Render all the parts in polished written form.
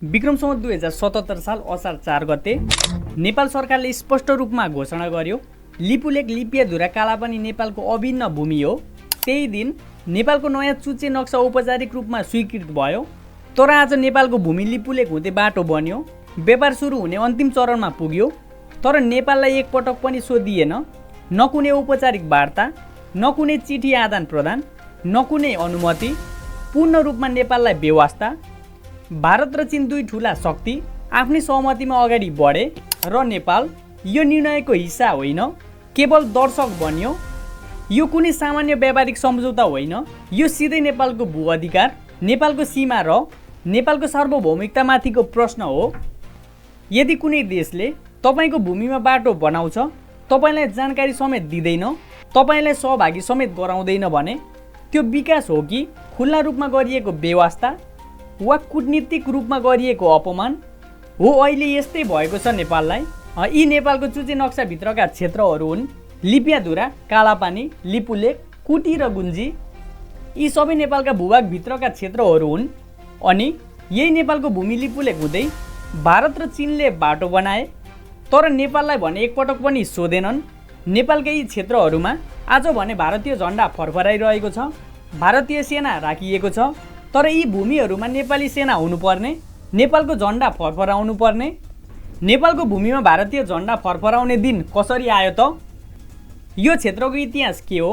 विक्रम सम्वत 2077 साल असार 4 गते नेपाल सरकारले स्पष्ट रूपमा घोषणा गर्यो लिपुलेक लिपियाधुरा कालापानी नेपालको अभिन्न भूमि हो। त्यही दिन नेपालको नयाँ चुच्चे नक्सा औपचारिक रूपमा स्वीकृत भयो। तर आज नेपालको भूमि लिपुलेक हुँदै बाटो बन्यो, व्यापार सुरु हुने अन्तिम चरणमा पुग्यो। तर नेपाललाई एकपटक पनि सोधिएन, न कुनै औपचारिक वार्ता, न कुनै चिठी आदान प्रदान, न कुनै अनुमति। पूर्ण रूपमा नेपाललाई बेवास्ता। भारत र चीन दुई ठुला शक्ति आफ्नै सहमतिमा अगाडि बढे र नेपाल यो निर्णयको हिस्सा होइन, केवल दर्शक बन्यो। यो कुनै सामान्य व्यापारिक सम्झौता होइन, यो सिधै नेपालको भू अधिकार, नेपालको सीमा र नेपालको सार्वभौमिकतामाथिको प्रश्न हो। यदि कुनै देशले तपाईँको भूमिमा बाटो बनाउँछ, तपाईँलाई जानकारी समेत दिँदैन, तपाईँलाई सहभागी समेत गराउँदैन भने त्यो विकास हो कि खुल्ला रूपमा गरिएको बेवास्ता वा कूटनीतिक रूपमा गरिएको अपमान हो? अहिले यस्तै भएको छ नेपाललाई। यी नेपालको चुच्चे नक्साभित्रका क्षेत्रहरू हुन् लिपियाधुरा, कालापानी, लिपुलेक, कुटी र गुन्जी। यी सबै नेपालका भूभागभित्रका क्षेत्रहरू हुन्। अनि यही नेपालको भूमि लिपुलेक हुँदै भारत र चीनले बाटो बनाए। तर नेपाललाई भने एकपटक पनि सोधेनन्। नेपालकै यी क्षेत्रहरूमा आज भने भारतीय झन्डा फरफराइरहेको छ, भारतीय सेना राखिएको छ। तर यी भूमिहरूमा नेपाली सेना हुनुपर्ने, नेपालको झन्डा फरफराउनु पर्ने। नेपालको भूमिमा भारतीय झन्डा फरफराउने दिन कसरी आयो त? यो क्षेत्रको इतिहास के हो?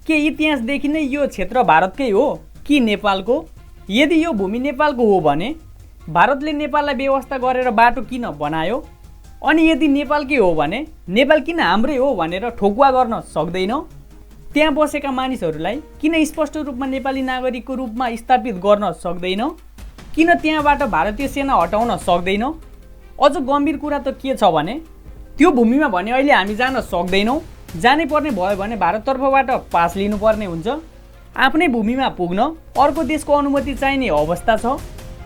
के इतिहासदेखि नै यो क्षेत्र भारतकै हो कि नेपालको? यदि यो भूमि नेपालको हो भने भारतले नेपाललाई व्यवस्था गरेर बाटो किन बनायो? अनि यदि नेपालकै हो भने नेपाल किन हाम्रै हो भनेर ठोकुवा गर्न सक्दैन? त्यहाँ बसेका मानिसहरूलाई किन स्पष्ट रूपमा नेपाली नागरिकको रूपमा स्थापित गर्न सक्दैन? किन त्यहाँबाट भारतीय सेना हटाउन सक्दैन? अझ गम्भीर कुरा त के छ भने त्यो भूमिमा भने अहिले हामी जान सक्दैनौँ। जानै पर्ने भयो भने भारततर्फबाट पास लिनुपर्ने हुन्छ। आफ्नै भूमिमा पुग्न अर्को देशको अनुमति चाहिने अवस्था छ।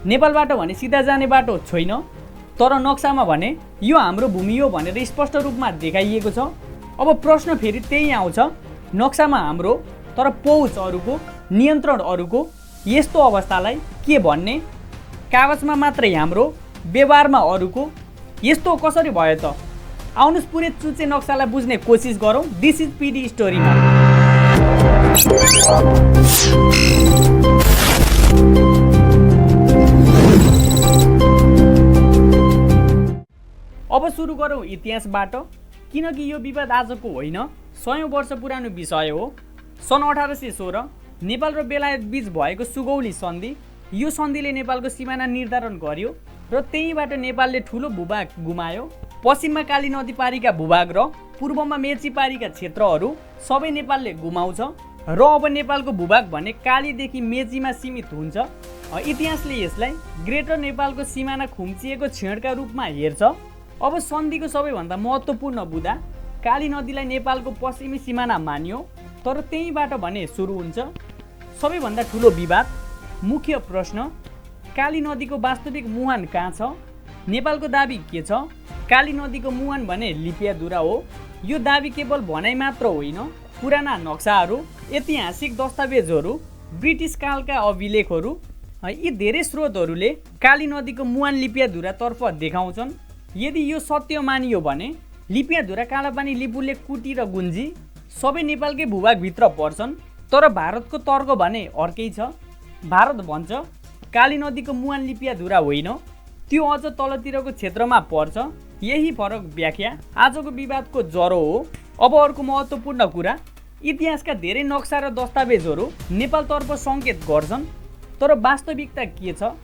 नेपालबाट भने सिधा जाने बाटो छैन। तर नक्सामा भने यो हाम्रो भूमि हो भनेर स्पष्ट रूपमा देखाइएको छ। अब प्रश्न फेरि त्यही आउँछ, नक्सामा हाम्रो तर पहुँच अरूको, नियन्त्रण अरूको। यस्तो अवस्थालाई के भन्ने? कागजमा मात्रै हाम्रो, व्यवहारमा अरूको। यस्तो कसरी भयो त? आउनुहोस् पुरै चुच्चे नक्सालाई बुझ्ने कोसिस गरौँ। दिस इज पिडी स्टोरीमा। अब सुरु गरौँ इतिहासबाट, किनकि यो विवाद आजको होइन, 100औं वर्ष पुरानो विषय हो। सन् 1816 नेपाल र बेलायत बीच भएको सुगौली सन्धि। यो सन्धिले नेपालको सिमाना निर्धारण गर्यो र त्यहीबाट नेपालले ठुलो भूभाग गुमायो। पश्चिममा काली नदी पारीका भूभाग र पूर्वमा मेची पारीका क्षेत्रहरू सबै नेपालले गुमाउँछ र अब नेपालको भूभाग भने कालीदेखि मेचीमा सीमित हुन्छ। इतिहासले यसलाई ग्रेटर नेपालको सिमाना खुम्चिएको छेडका रूपमा हेर्छ। अब सन्धिको सबैभन्दा महत्त्वपूर्ण बुँदा काली नदीलाई नेपालको पश्चिमी सिमाना मानियो। तर त्यहीबाट भने सुरु हुन्छ सबैभन्दा ठुलो विवाद। मुख्य प्रश्न, काली नदीको वास्तविक मुहान कहाँ छ? नेपालको दाबी के छ? काली नदीको मुहान भने लिपियाधुरा हो। यो दाबी केवल भनाइ मात्र होइन, पुराना नक्साहरू, ऐतिहासिक दस्तावेजहरू, ब्रिटिस कालका अभिलेखहरू, यी धेरै स्रोतहरूले काली नदीको मुहान लिपियाधुरातर्फ देखाउँछन्। यदि यो सत्य मानियो भने लिपियाधुरा, कालापानी, लिपुलेक, कुटी र गुन्जी सबै नेपालकै भूभागभित्र पर्छन्। तर भारतको तर्क भने अर्कै छ। भारत भन्छ काली नदीको मुहान लिपियाधुरा होइन, त्यो अझ तलतिरको क्षेत्रमा पर्छ। यही फरक व्याख्या आजको विवादको जरो हो। अब अर्को महत्त्वपूर्ण कुरा, इतिहासका धेरै नक्सा र दस्तावेजहरू नेपालतर्फ सङ्केत गर्छन्। तर वास्तविकता के छ?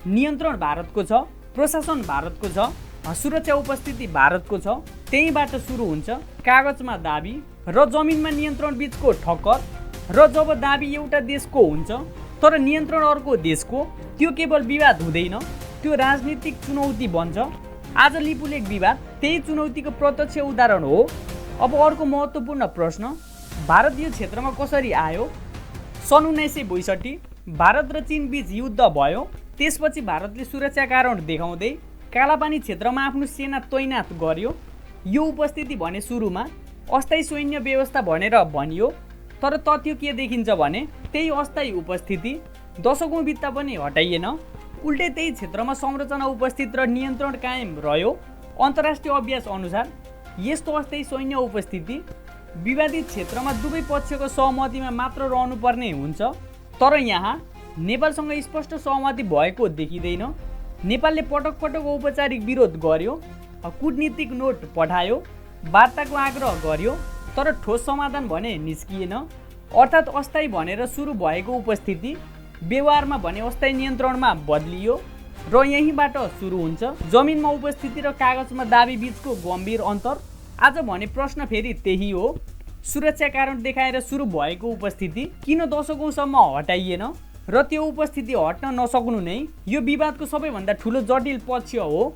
नियन्त्रण भारतको छ, प्रशासन भारतको छ, सुरक्षा उपस्थिति भारतको छ। त्यहीबाट सुरु हुन्छ कागजमा दाबी र जमिनमा नियन्त्रण बीचको ठक्कर। र जब दाबी एउटा देशको हुन्छ तर नियन्त्रण अर्को देशको, त्यो केवल विवाद हुँदैन, त्यो राजनीतिक चुनौती बन्छ। आज लिपुलेक विवाद त्यही चुनौतीको प्रत्यक्ष उदाहरण हो। अब अर्को महत्त्वपूर्ण प्रश्न, भारत यो क्षेत्रमा कसरी आयो? सन् 1962 भारत र चीन बीच युद्ध भयो। त्यसपछि भारतले सुरक्षा कारण देखाउँदै कालापानी क्षेत्रमा आफ्नो सेना तैनात गर्यो। यो उपस्थिति भने सुरुमा अस्थायी सैन्य व्यवस्था भनेर भनियो। तर तथ्य के देखिन्छ भने त्यही अस्थायी उपस्थिति दशकौँ बित्दा पनि हटाइएन। उल्टै त्यही क्षेत्रमा संरचना उपस्थित र नियन्त्रण कायम रह्यो। अन्तर्राष्ट्रिय अभ्यास अनुसार यस्तो अस्थायी सैन्य उपस्थिति विवादित क्षेत्रमा दुवै पक्षको सहमतिमा मात्र रहनुपर्ने हुन्छ। तर यहाँ नेपालसँग स्पष्ट सहमति भएको देखिँदैन। नेपालले पटक पटक औपचारिक विरोध गर्यो, कूटनीतिक नोट पठायो, वार्ताको आग्रह गर्यो, तर ठोस समाधान भने निस्किएन। अर्थात् अस्थायी भनेर सुरु भएको उपस्थिति व्यवहारमा भने अस्थायी नियन्त्रणमा बदलियो र यहीँबाट सुरु हुन्छ जमिनमा उपस्थिति र कागजमा दाबी बीचको गम्भीर अन्तर। आज भने प्रश्न फेरि त्यही हो, सुरक्षा कारण देखाएर सुरु भएको उपस्थिति किन दशकौँसम्म हटाइएन र त्यो उपस्थिति हट्न नसक्नु नै यो विवादको सबैभन्दा ठुलो जटिल पक्ष हो।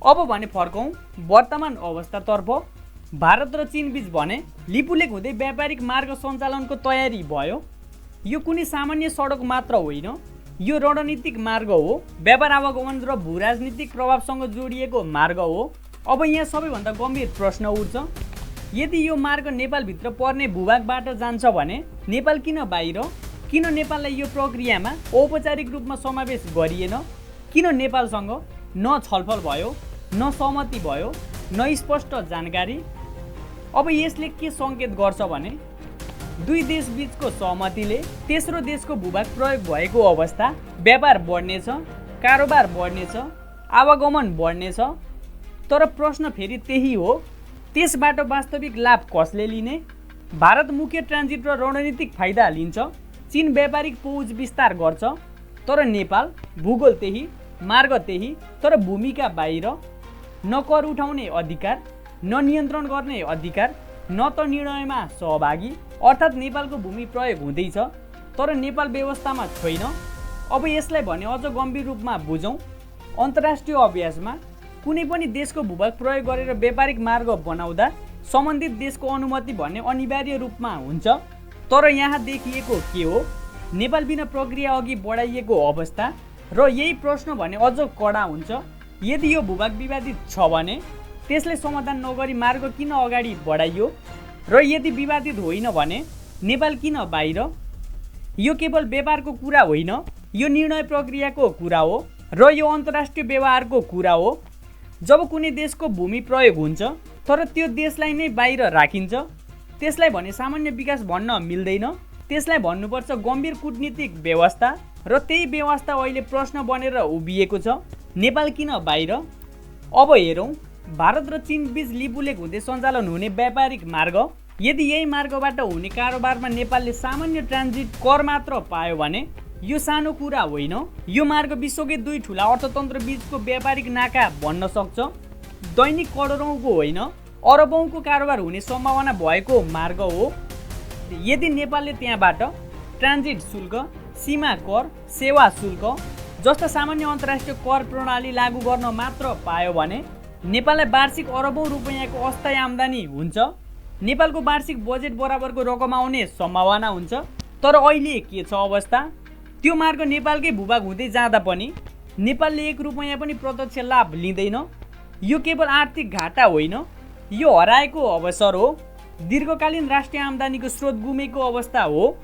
अब भने फर्कौँ वर्तमान अवस्थातर्फ। भारत र चीन बीच भने लिपुलेक हुँदै व्यापारिक मार्ग सञ्चालनको तयारी भयो। यो कुनै सामान्य सडक मात्र होइन, यो रणनीतिक मार्ग हो, व्यापार आवागमन र भूराजनीतिक प्रभावसँग जोडिएको मार्ग हो। अब यहाँ सबैभन्दा गम्भीर प्रश्न उठ्छ, यदि यो मार्ग नेपालभित्र पर्ने भूभागबाट जान्छ भने नेपाल किन बाहिर? किन नेपाललाई यो प्रक्रियामा औपचारिक रूपमा समावेश गरिएन? किन नेपालसँग न छलफल भयो, न सहमति भयो, न स्पष्ट जानकारी? अब यसले के सङ्केत गर्छ भने दुई देश बीचको सहमतिले तेस्रो देशको भूभाग प्रयोग भएको अवस्था, व्यापार बढ्नेछ, कारोबार बढ्नेछ, आवागमन बढ्नेछ। तर प्रश्न फेरि त्यही हो, त्यसबाट वास्तविक लाभ कसले लिने? भारत मुख्य ट्रान्जिट र रणनीतिक फाइदा लिन्छ, चीन व्यापारिक पहुँच विस्तार गर्छ, तर नेपाल भूगोल त्यही, मार्ग त्यही, तर भूमिका बाहिर। न कर उठाउने अधिकार, न नियन्त्रण गर्ने अधिकार, न त निर्णयमा सहभागी। अर्थात् नेपालको भूमि प्रयोग हुँदैछ तर नेपाल व्यवस्थामा छैन। अब यसलाई भने अझ गम्भीर रूपमा बुझौँ। अन्तर्राष्ट्रिय अभ्यासमा कुनै पनि देशको भूभाग प्रयोग गरेर व्यापारिक मार्ग बनाउँदा सम्बन्धित देशको अनुमति भन्ने अनिवार्य रूपमा हुन्छ। तर यहाँ देखिएको के हो? नेपाल बिना प्रक्रिया अघि बढाइएको अवस्था। र यही प्रश्न भने अझ कडा हुन्छ, यदि यो भूभाग विवादित छ भने त्यसले समाधान नगरी मार्ग किन अगाडि बढाइयो? र यदि विवादित होइन भने नेपाल किन बाहिर? यो केवल व्यापारको कुरा होइन, यो निर्णय प्रक्रियाको कुरा हो र यो अन्तर्राष्ट्रिय व्यवहारको कुरा हो। जब कुनै देशको भूमि प्रयोग हुन्छ तर त्यो देशलाई नै बाहिर राखिन्छ, त्यसलाई भने सामान्य विकास भन्न मिल्दैन, त्यसलाई भन्नुपर्छ गम्भीर कूटनीतिक व्यवस्था। र त्यही व्यवस्था अहिले प्रश्न बनेर उभिएको छ, नेपाल किन बाहिर? अब हेरौँ भारत र चीन बीच लिपुलेक हुँदै सञ्चालन हुने व्यापारिक मार्ग। यदि यही मार्गबाट हुने कारोबारमा नेपालले सामान्य ट्रान्जिट कर मात्र पायो भने यो सानो कुरा होइन। यो मार्ग विश्वकै दुई ठुला अर्थतन्त्र बीचको व्यापारिक नाका बन्न सक्छ। दैनिक करोडौँको होइन, अरबौँको कारोबार हुने सम्भावना भएको मार्ग हो। यदि नेपालले त्यहाँबाट ट्रान्जिट शुल्क, सीमा कर, सेवा शुल्क जस्ता सामान्य अन्तर्राष्ट्रिय कर प्रणाली लागू गर्न मात्र पायो भने नेपाललाई वार्षिक अरबौँ रुपैयाँको अस्थायी आम्दानी हुन्छ। नेपालको वार्षिक बजेट बराबरको रकम आउने सम्भावना हुन्छ। तर अहिले के छ अवस्था? त्यो मार्ग नेपालकै भूभाग हुँदै जाँदा पनि नेपालले 1 रुपैयाँ पनि प्रत्यक्ष लाभ लिँदैन। यो केवल आर्थिक घाटा होइन, यो हराएको अवसर हो, दीर्घकालीन राष्ट्रिय आम्दानीको स्रोत गुमेको अवस्था हो।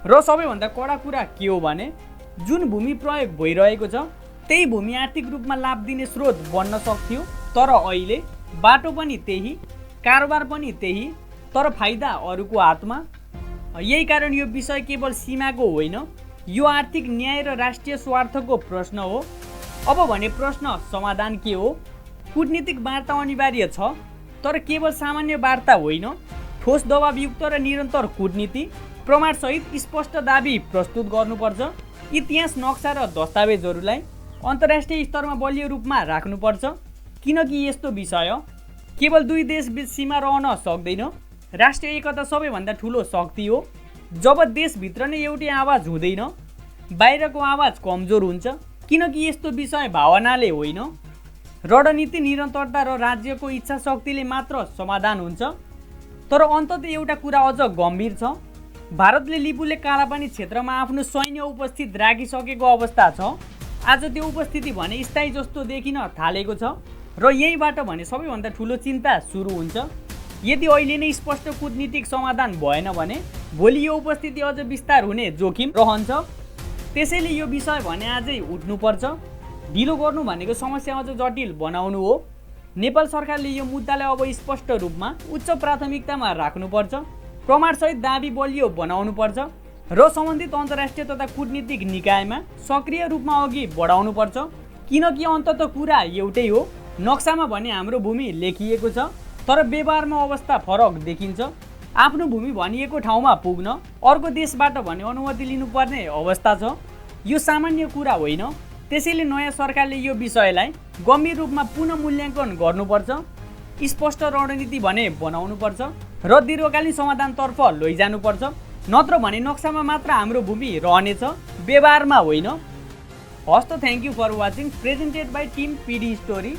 र सबैभन्दा कडा कुरा के हो भने जुन भूमि प्रयोग भइरहेको छ त्यही भूमि आर्थिक रूपमा लाभ दिने स्रोत बन्न सक्थ्यो, तर अहिले बाटो पनि त्यही, कारोबार पनि त्यही, तर फाइदा अरूको हातमा। यही कारण यो विषय केवल सीमाको होइन, यो आर्थिक न्याय र राष्ट्रिय स्वार्थको प्रश्न हो। अब भने प्रश्न समाधान के हो? कूटनीतिक वार्ता अनिवार्य छ, तर केवल सामान्य वार्ता होइन, ठोस दबावयुक्त र निरन्तर कूटनीति, प्रमाणसहित स्पष्ट दाबी प्रस्तुत गर्नुपर्छ। इतिहास, नक्सा र दस्तावेजहरूलाई अन्तर्राष्ट्रिय स्तरमा बलियो रूपमा राख्नुपर्छ, किनकि यस्तो विषय केवल दुई देश बीच सीमा रहन सक्दैन। राष्ट्रिय एकता सबैभन्दा ठुलो शक्ति हो। जब देशभित्र नै एउटै आवाज हुँदैन, बाहिरको आवाज कमजोर हुन्छ, किनकि यस्तो विषय भावनाले होइन, रणनीति, निरन्तरता र राज्यको इच्छा शक्तिले मात्र समाधान हुन्छ। तर अन्ततः एउटा कुरा अझ गम्भीर छ, भारतले लिपुलेक कालापानी क्षेत्रमा आफ्नो सैन्य उपस्थित राखिसकेको अवस्था छ। आज त्यो उपस्थिति भने स्थायी जस्तो देखिन थालेको छ र यहीबाट भने सबैभन्दा ठुलो चिन्ता सुरु हुन्छ। यदि अहिले नै स्पष्ट कूटनीतिक समाधान भएन भने भोलि यो उपस्थिति अझ विस्तार हुने जोखिम रहन्छ। त्यसैले यो विषय भने आजै उठ्नुपर्छ। ढिलो गर्नु भनेको समस्या अझ जटिल बनाउनु हो। नेपाल सरकारले यो मुद्दालाई अब स्पष्ट रूपमा उच्च प्राथमिकतामा राख्नुपर्छ, प्रमाणसहित दाबी बलियो बनाउनुपर्छ र सम्बन्धित अन्तर्राष्ट्रिय तथा कूटनीतिक निकायमा सक्रिय रूपमा अघि बढाउनुपर्छ। किनकि अन्तत कुरा एउटै हो, नक्सामा भने हाम्रो भूमि लेखिएको छ तर व्यवहारमा अवस्था फरक देखिन्छ। आफ्नो भूमि भनिएको ठाउँमा पुग्न अर्को देशबाट भने अनुमति लिनुपर्ने अवस्था छ। यो सामान्य कुरा होइन। त्यसैले नयाँ सरकारले यो विषयलाई गम्भीर रूपमा पुनः मूल्याङ्कन गर्नुपर्छ, स्पष्ट रणनीति भने बनाउनुपर्छ र दीर्घकालीन समाधानतर्फ लैजानुपर्छ। नत्र भने नक्सामा मात्र हाम्रो भूमि रहनेछ, व्यवहारमा होइन। हस् त, thank you for watching, presented by team PD story.